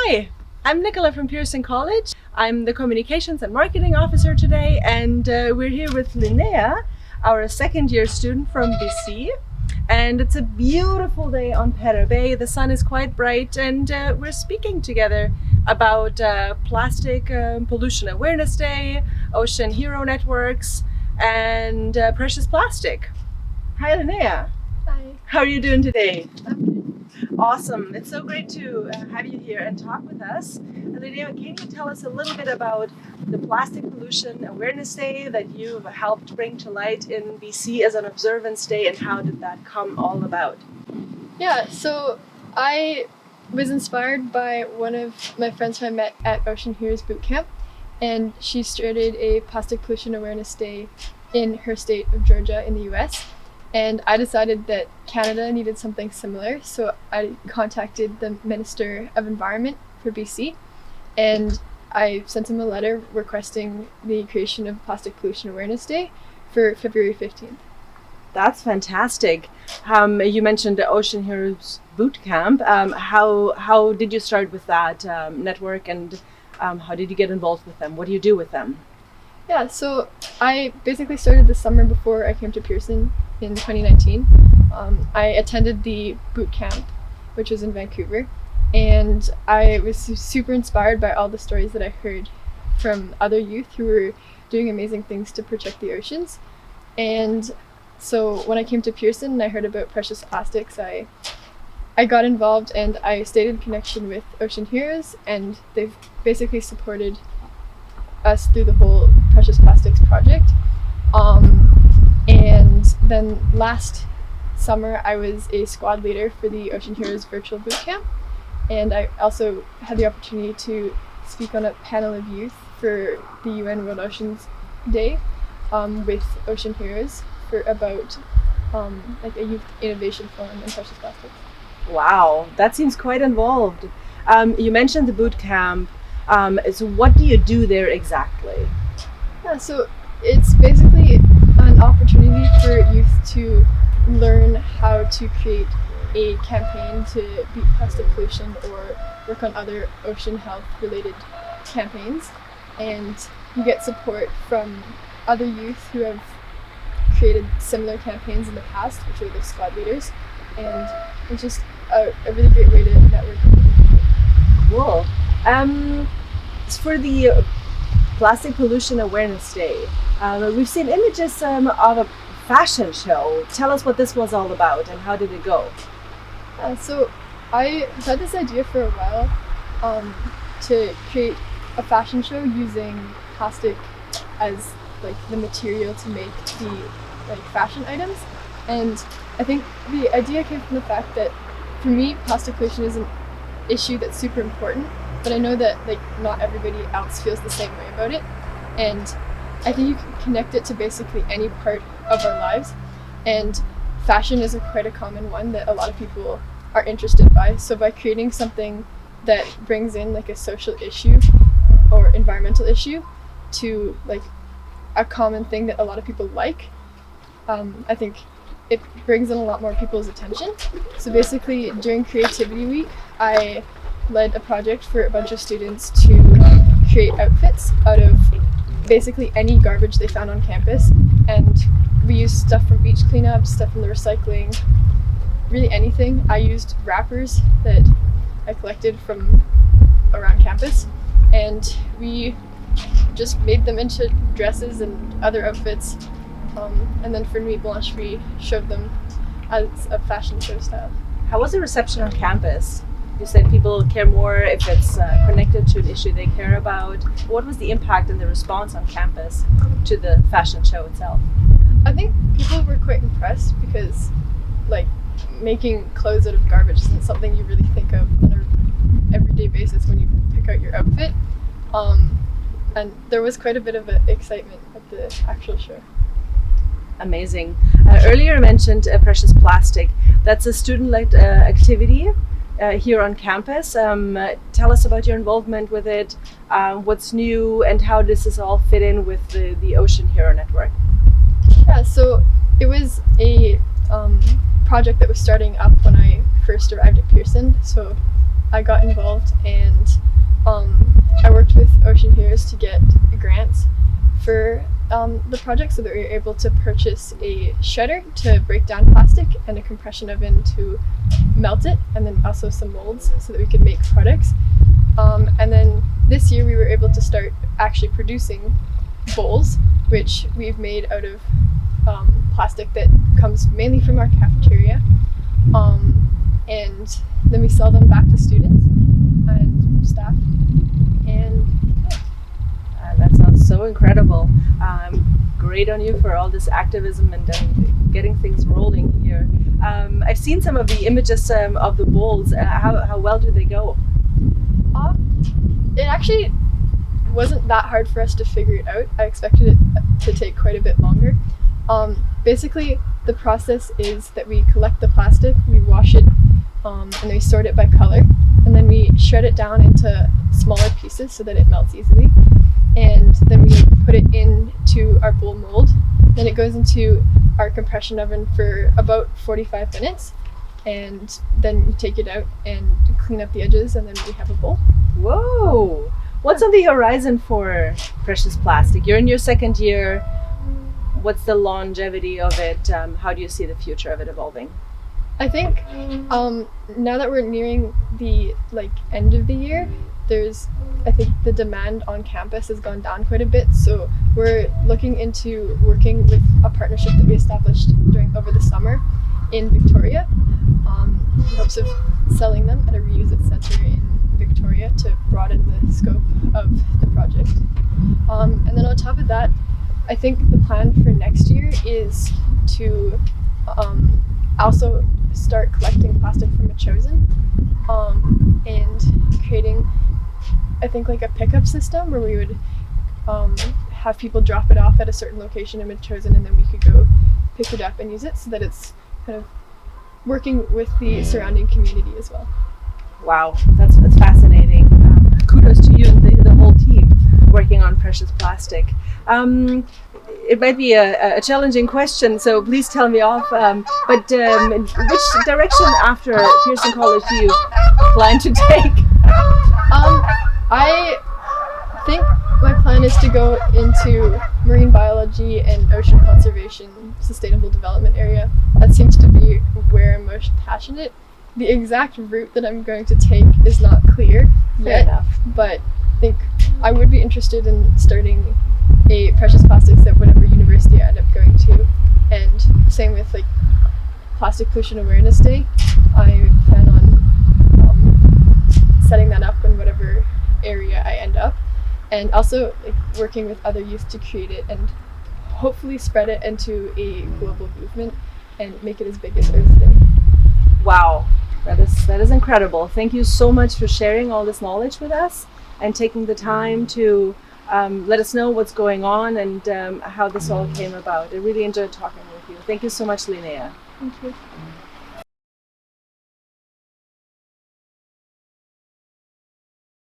Hi, I'm Nicola from Pearson College. I'm the Communications and Marketing Officer today, and we're here with Linnea, our second year student from BC. And it's a beautiful day on Perra Bay. The sun is quite bright, and we're speaking together about Plastic Pollution Awareness Day, Ocean Hero Networks, and Precious Plastic. Hi, Linnea. Hi. How are you doing today? I'm good. Awesome. It's so great to have you here and talk with us. Linnea, can you tell us a little bit about the Plastic Pollution Awareness Day that you've helped bring to light in BC as an observance day, and how did that come all about? Yeah, so I was inspired by one of my friends who I met at Ocean Heroes Bootcamp, and she started a Plastic Pollution Awareness Day in her state of Georgia in the US. And I decided that Canada needed something similar, so I contacted the Minister of Environment for BC, and I sent him a letter requesting the creation of Plastic Pollution Awareness Day for February 15th. That's fantastic. You mentioned the Ocean Heroes Bootcamp. How did you start with that network, and how did you get involved with them? What do you do with them? Yeah, so I basically started the summer before I came to Pearson in 2019. I attended the boot camp, which was in Vancouver, and I was super inspired by all the stories that I heard from other youth who were doing amazing things to protect the oceans. And so when I came to Pearson and I heard about precious plastics, I got involved, and I stayed in connection with Ocean Heroes, and they've basically supported us through the whole precious plastics project. And then last summer I was a squad leader for the Ocean Heroes virtual bootcamp, and I also had the opportunity to speak on a panel of youth for the UN World Oceans Day with Ocean Heroes for about like a youth innovation forum in precious plastics. Wow, that seems quite involved. You mentioned the boot camp. So what do you do there exactly? Yeah, so it's basically an opportunity for youth to learn how to create a campaign to beat plastic pollution or work on other ocean health related campaigns. And you get support from other youth who have created similar campaigns in the past, which are the squad leaders. And it's just a really great way to network. Cool. For the Plastic Pollution Awareness Day, we've seen images of a fashion show. Tell us what this was all about and how did it go? So I had this idea for a while to create a fashion show using plastic as like the material to make the like fashion items. And I think the idea came from the fact that for me, plastic pollution is an issue that's super important, but I know that like not everybody else feels the same way about it. And I think you can connect it to basically any part of our lives, and fashion is quite a common one that a lot of people are interested by. So by creating something that brings in like a social issue or environmental issue to like a common thing that a lot of people like, I think it brings in a lot more people's attention. So basically during Creativity Week, I led a project for a bunch of students to create outfits out of basically any garbage they found on campus, and we used stuff from beach cleanup, stuff from the recycling, really anything. I used wrappers that I collected from around campus, and we just made them into dresses and other outfits, and then for Nuit Blanche we showed them as a fashion show style. How was the reception on campus? You said people care more if it's connected to an issue they care about. What was the impact and the response on campus to the fashion show itself? I think people were quite impressed because like making clothes out of garbage isn't something you really think of on an everyday basis when you pick out your outfit. And there was quite a bit of excitement at the actual show. Amazing. Earlier I mentioned Precious Plastic. That's a student-led activity here on campus. Tell us about your involvement with it, what's new, and how does this all fit in with the Ocean Hero Network? Yeah, so it was a project that was starting up when I first arrived at Pearson. So I got involved, and I worked with Ocean Heroes to get grants for the project, so that we were able to purchase a shredder to break down plastic and a compression oven to melt it, and then also some molds so that we could make products. And then this year we were able to start actually producing bowls, which we've made out of plastic that comes mainly from our cafeteria. And then we sell them back to students and staff. And that sounds so incredible. Great on you for all this activism and getting things rolling here. I've seen some of the images of the bowls. How well do they go? It actually wasn't that hard for us to figure it out. I expected it to take quite a bit longer. Basically, the process is that we collect the plastic, we wash it, and then we sort it by color, and then we shred it down into smaller pieces so that it melts easily. And then we put it into our bowl mold. Then it goes into our compression oven for about 45 minutes. And then you take it out and clean up the edges, and then we have a bowl. Whoa! What's on the horizon for Precious Plastic? You're in your second year. What's the longevity of it? How do you see the future of it evolving? I think now that we're nearing the end of the year, I think the demand on campus has gone down quite a bit. So we're looking into working with a partnership that we established over the summer in Victoria, in hopes of selling them at a Reuse It center in Victoria to broaden the scope of the project. And then on top of that, I think the plan for next year is to also start collecting plastic from Machosen, and creating, I think, a pickup system where we would have people drop it off at a certain location in Machosen, and then we could go pick it up and use it, so that it's kind of working with the surrounding community as well. Wow, that's fascinating. Kudos to you and the whole team working on Precious Plastic. It might be a challenging question, so please tell me off. But which direction after Pearson College do you plan to take? I think my plan is to go into marine biology and ocean conservation, sustainable development area. That seems to be where I'm most passionate. The exact route that I'm going to take is not clear yet, but I think I would be interested in starting a precious plastics at whatever university I end up going to. And same with Plastic Pollution Awareness Day. I plan on setting that up in whatever area I end up, and also working with other youth to create it and hopefully spread it into a global movement and make it as big as Earth Day. Wow, that is incredible. Thank you so much for sharing all this knowledge with us and taking the time to let us know what's going on and how this all came about. I really enjoyed talking with you. Thank you so much, Linnea. Thank you.